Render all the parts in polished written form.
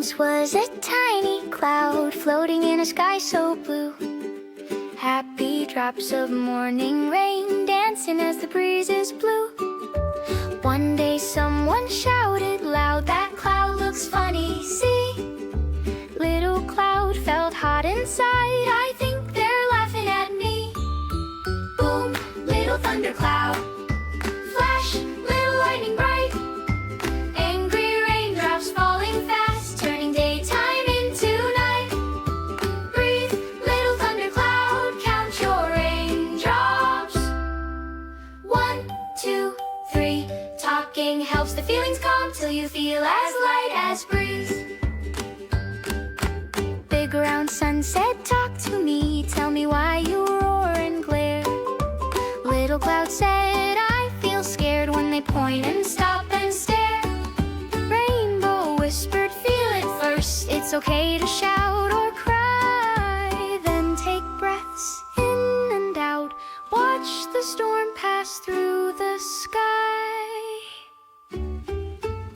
once was a tiny cloud floating in a sky so blue. Happy drops of morning rain dancing as the breezes blew. One day someone shouted loud, "That cloud looks funny, see." Little cloud felt hot inside, "I think they're laughing at me." Boom, little thundercloud. Flash, little lightning bright. Angry raindrops falling fast, turning daytime into night. Breathe, little thundercloud, count your raindrops. 1, 2, 3. Talking helps the feelings calm till you feel as light as breeze. Big round sun said, "Talk to me, tell me why you roar and glare." Little cloud said, "I feel scared when they point and stop and stare." Rainbow whispered, "Feel it first, it's okay to shout or cry. Then take breaths in and out, watch the storm pass through the sky."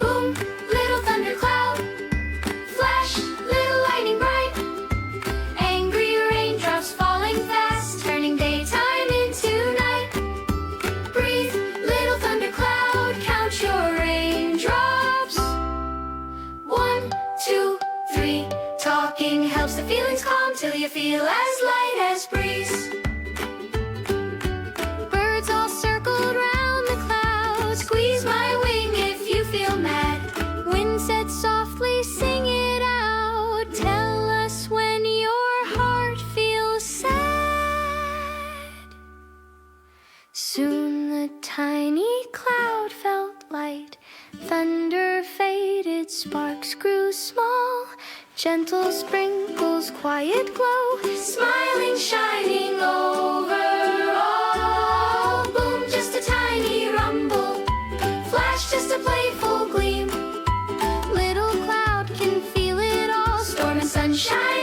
Boom, little thundercloud. Flash, little lightning bright. Angry raindrops falling fast, turning daytime into night. Breathe, little thundercloud, count your raindrops. 1, 2, 3. Talking helps the feelings calm till you feel as light as breeze. Birds all circled round the clouds. Squeeze my wing if you feel mad. Wind said softly, "Sing it out. Tell us when your heart feels sad." Soon the tiny cloud felt light. Thunder faded, sparks grew small. Gentle sprinkles, quiet glow. Smiling, shining over all. Boom, just a tiny rumble. Flash, just a playful gleam. Little cloud can feel it all. Storm and sunshine